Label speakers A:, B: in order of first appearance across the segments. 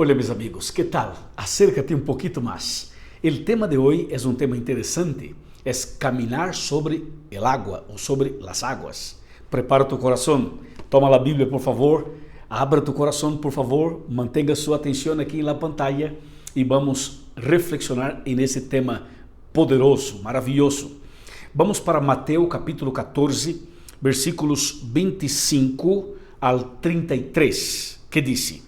A: Hola mis amigos, ¿qué tal? Acércate un poquito más. El tema de hoy es un tema interesante, es caminar sobre el agua o sobre las aguas. Prepara tu corazón, toma la Biblia por favor, abra tu corazón por favor, mantenga su atención aquí en la pantalla y vamos a reflexionar en ese tema poderoso, maravilloso. Vamos para Mateo capítulo 14, versículos 25 al 33, que dice: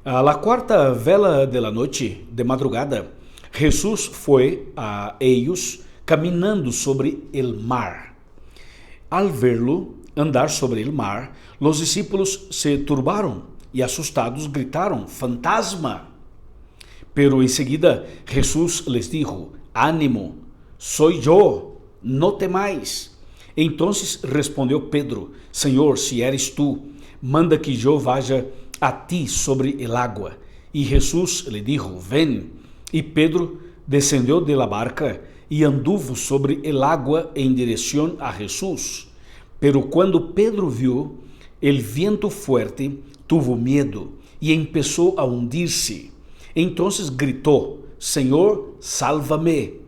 A: A la cuarta vela de la noche, de madrugada, Jesús fue a ellos caminando sobre el mar. Al verlo andar sobre el mar, los discípulos se turbaron y asustados gritaron: ¡Fantasma! Pero enseguida Jesús les dijo: ánimo, soy yo, no temáis. Entonces respondió Pedro: Señor, si eres tú, manda que yo vaya a ti sobre el agua. Y Jesús le dijo: ven. Y Pedro descendió de la barca y anduvo sobre el agua en dirección a Jesús. Pero cuando Pedro vio el viento fuerte, tuvo miedo y empezó a hundirse. Entonces gritó: Señor, sálvame.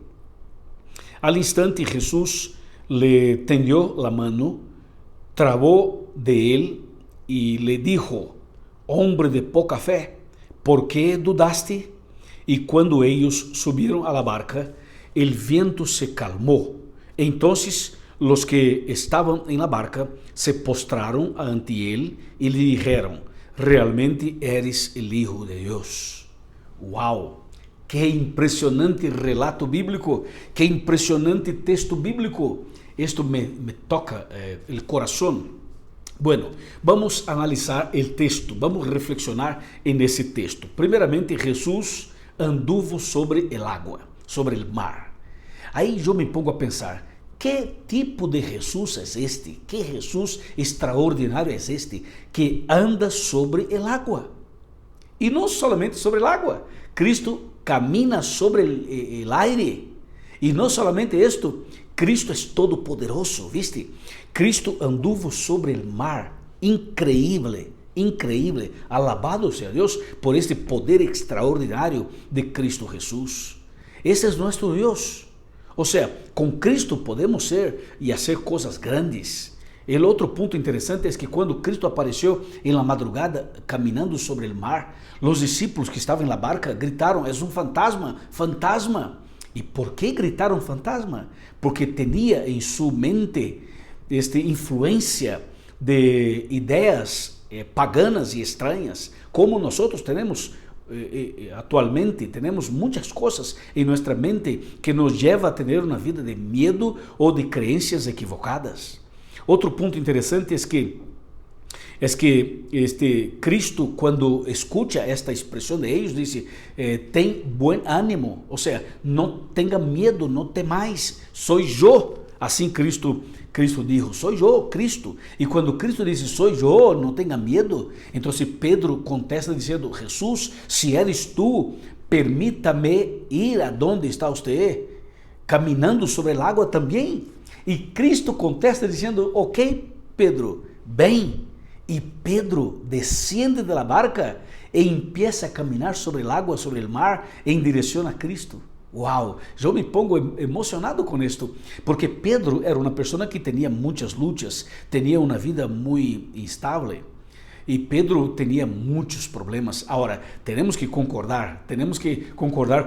A: Al instante Jesús le tendió la mano, trabó de él y le dijo: hombre de poca fe, ¿por qué dudaste? Y cuando ellos subieron a la barca, el viento se calmó. Entonces los que estaban en la barca se postraron ante él y le dijeron: realmente eres el Hijo de Dios. ¡Wow! ¡Qué impresionante relato bíblico! ¡Qué impresionante texto bíblico! Esto me toca el corazón. Bueno, vamos a analisar el texto, vamos a reflexionar en ese texto. Primeramente, Jesús anduvo sobre el agua, sobre el mar. Ahí yo me pongo a pensar, ¿qué tipo de Jesús es este? ¿Qué Jesús extraordinario es este que anda sobre el agua? Y no solamente sobre el agua, Cristo camina sobre el aire. Y no solamente esto, Cristo es todopoderoso, ¿viste? Cristo anduvo sobre el mar, increíble, increíble. Alabado sea Dios por este poder extraordinario de Cristo Jesús. Ese es nuestro Dios. O sea, con Cristo podemos ser y hacer cosas grandes. El otro punto interesante es que cuando Cristo apareció en la madrugada caminando sobre el mar, los discípulos que estaban en la barca gritaron: es un fantasma, fantasma. ¿Y por qué gritaron fantasma? Porque tenía en su mente influencia de ideas paganas y extrañas, como nosotros tenemos actualmente. Tenemos muchas cosas en nuestra mente que nos lleva a tener una vida de miedo o de creencias equivocadas. Otro punto interesante es que Cristo, cuando escucha esta expresión de ellos, dice: ten buen ánimo, o sea, no tenga miedo, no temáis, soy yo. Así Cristo dijo: soy yo, Cristo. Y cuando Cristo dice: soy yo, no tenga miedo, entonces Pedro contesta diciendo: Jesús, si eres tú, permítame ir a donde está usted, caminando sobre el agua también. Y Cristo contesta diciendo: ok, Pedro, ven. Y Pedro desciende de la barca e empieza a caminar sobre el agua, sobre el mar, en dirección a Cristo. ¡Wow! Yo me pongo emocionado con esto, porque Pedro era una persona que tenía muchas luchas, tenía una vida muy instable. Y Pedro tenía muchos problemas. Ahora, tenemos que concordar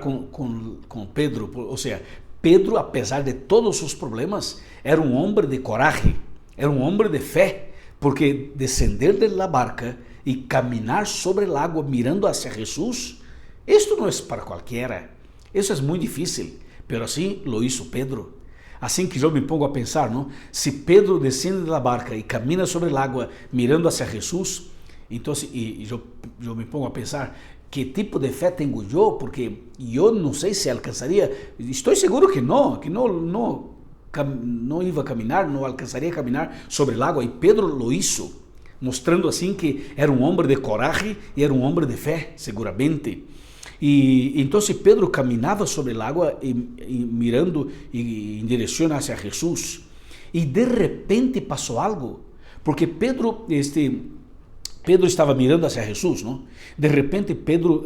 A: con Pedro. O sea, Pedro, a pesar de todos sus problemas, era un hombre de coraje, era un hombre de fe. Porque descender de la barca y caminar sobre el agua mirando hacia Jesús, esto no es para cualquiera, eso es muy difícil, pero así lo hizo Pedro. Así que yo me pongo a pensar, ¿no? Si Pedro desciende de la barca y camina sobre el agua mirando hacia Jesús, entonces yo me pongo a pensar, ¿qué tipo de fe tengo yo? Porque yo no sé si alcanzaría, estoy seguro que no iba a caminar, no alcanzaría a caminar sobre el agua. Y Pedro lo hizo, mostrando así que era un hombre de coraje y era un hombre de fe, seguramente. Y entonces Pedro caminaba sobre el agua y mirando en dirección hacia Jesús. Y de repente pasó algo, porque Pedro Pedro estava mirando hacia Jesús, ¿no? De repente Pedro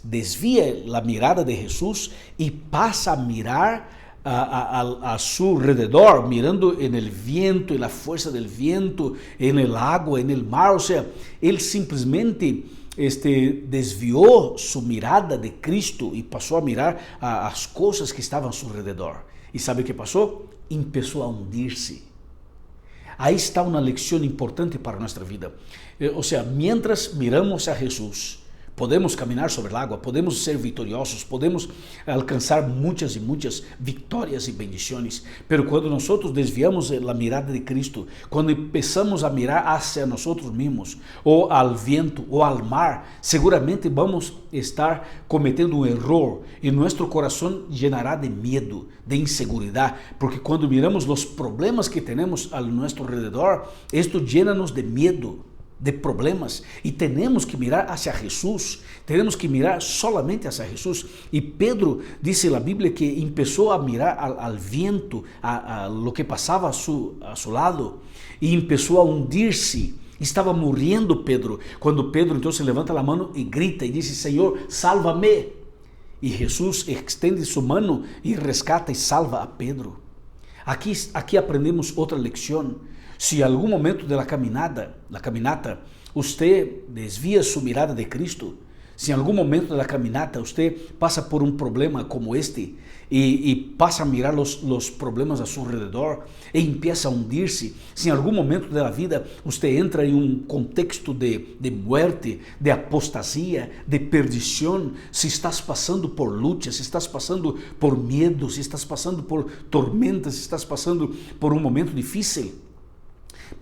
A: desvía la mirada de Jesús y pasa a mirar a su alrededor, mirando en el viento, en la fuerza del viento, en el agua, en el mar. O sea, él simplesmente desvió su mirada de Cristo y pasó a mirar a las cosas que estaban a su alrededor. ¿Y sabe qué pasó? Empezó a hundirse. Ahí está una lección importante para nuestra vida. O sea, mientras miramos a Jesús, podemos caminar sobre el agua, podemos ser victoriosos, podemos alcanzar muchas y muchas victorias y bendiciones. Pero cuando nosotros desviamos la mirada de Cristo, cuando empezamos a mirar hacia nosotros mismos, o al viento, o al mar, seguramente vamos a estar cometiendo un error y nuestro corazón llenará de miedo, de inseguridad, porque cuando miramos los problemas que tenemos a nuestro alrededor, esto llena-nos de miedo, de problemas, y tenemos que mirar hacia Jesús, tenemos que mirar solamente hacia Jesús. Y Pedro, dice la Biblia, que empezó a mirar al viento, a lo que pasaba a su lado, y empezó a hundirse. Estaba muriendo Pedro, cuando Pedro entonces levanta la mano y grita y dice: Señor, sálvame. Y Jesús extiende su mano y rescata y salva a Pedro. Aquí aprendemos otra lección. Si en algún momento de la caminata, usted desvía su mirada de Cristo, si en algún momento de la caminata usted pasa por un problema como y pasa a mirar los problemas a su alrededor e empieza a hundirse, si en algún momento de la vida usted entra en un contexto de muerte, de apostasía, de perdición, si estás pasando por luchas, si estás pasando por miedos, si estás pasando por tormentas, si estás pasando por un momento difícil,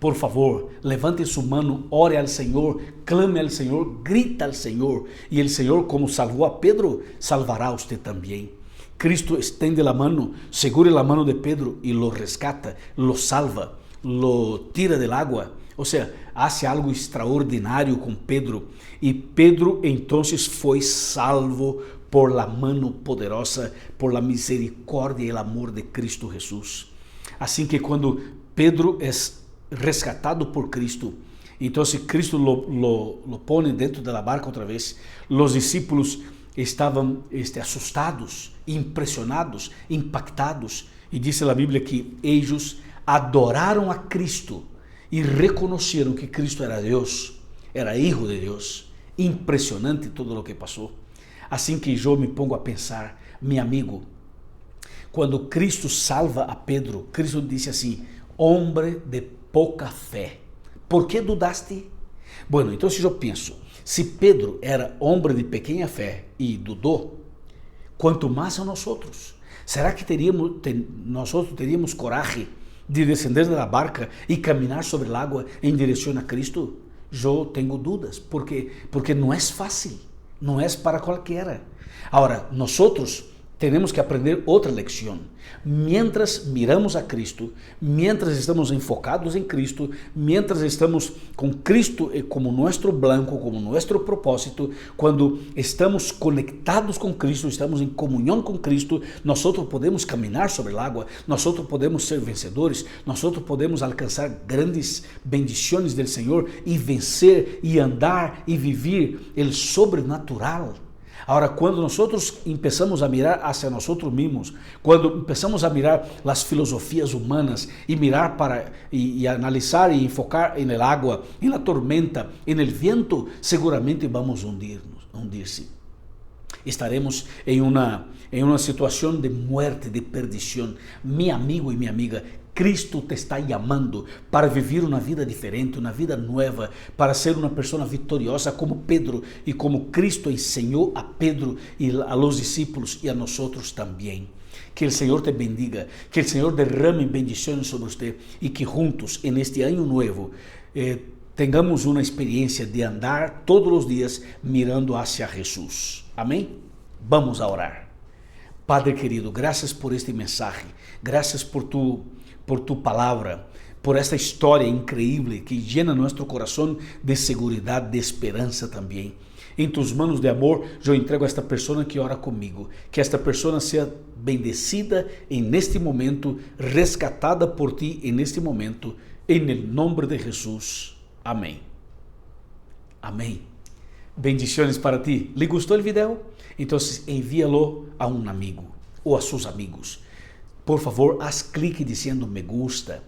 A: por favor, levante su mano, ore al Señor, clame al Señor, grita al Señor, y el Señor, como salvó a Pedro, salvará a usted también. Cristo extiende la mano, segura la mano de Pedro y lo rescata, lo salva, lo tira del agua. O sea, hace algo extraordinario con Pedro, y Pedro entonces fue salvo por la mano poderosa, por la misericordia y el amor de Cristo Jesús. Así que cuando Pedro es rescatado por Cristo, entonces Cristo lo pone dentro de la barca otra vez. Los discípulos estaban asustados, impresionados, impactados, y dice la Biblia que ellos adoraron a Cristo y reconocieron que Cristo era Dios, era Hijo de Dios. Impresionante todo lo que pasó. Así que yo me pongo a pensar, mi amigo, cuando Cristo salva a Pedro, Cristo dice así: hombre de poca fé, ¿por qué dudaste? Bueno, entonces yo pienso, si Pedro era hombre de pequeña fe y dudó, ¿cuánto más a nosotros? ¿Será que nosotros teríamos coraje de descender de la barca y caminar sobre el agua en dirección a Cristo? Yo tengo dudas, porque no es fácil, no es para cualquiera. Ahora, nosotros tenemos que aprender otra lección. Mientras miramos a Cristo, mientras estamos enfocados en Cristo, mientras estamos con Cristo como nuestro blanco, como nuestro propósito, cuando estamos conectados con Cristo, estamos en comunión con Cristo, nosotros podemos caminar sobre el agua, nosotros podemos ser vencedores, nosotros podemos alcanzar grandes bendiciones del Señor y vencer y andar y vivir el sobrenatural. Ahora, cuando nosotros empezamos a mirar hacia nosotros mismos, cuando empezamos a mirar las filosofías humanas y mirar y analizar y enfocar en el agua, en la tormenta, en el viento, seguramente vamos a hundirse. Estaremos en una situación de muerte, de perdición. Mi amigo y mi amiga, Cristo te está llamando para vivir una vida diferente, una vida nueva, para ser una persona victoriosa como Pedro y como Cristo enseñó a Pedro y a los discípulos y a nosotros también. Que el Señor te bendiga, que el Señor derrame bendiciones sobre usted y que juntos en este año nuevo tengamos una experiencia de andar todos los días mirando hacia Jesús. Amén. Vamos a orar. Padre querido, gracias por este mensaje, gracias por tu palabra, por esta historia increíble que llena nuestro corazón de seguridad, de esperanza también. En tus manos de amor yo entrego a esta persona que ora conmigo, que esta persona sea bendecida en este momento, rescatada por ti en este momento, en el nombre de Jesús. Amén. Amém. Bendiciones para ti. ¿Le gustó el video? Entonces envíalo a un amigo o a sus amigos. Por favor, haz clic diciendo me gusta.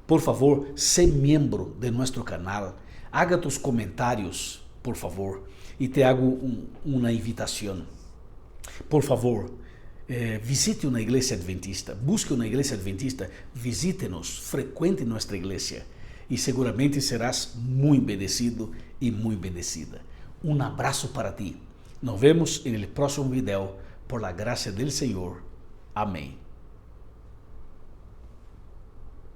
A: Por favor, sé miembro de nuestro canal. Haga tus comentarios, por favor. Y te hago una invitación. Por favor, visite una iglesia adventista. Busque una iglesia adventista. Visítenos, frecuente nuestra iglesia. Y seguramente serás muy bendecido y muy bendecida. Un abrazo para ti. Nos vemos en el próximo video. Por la gracia del Señor. Amén.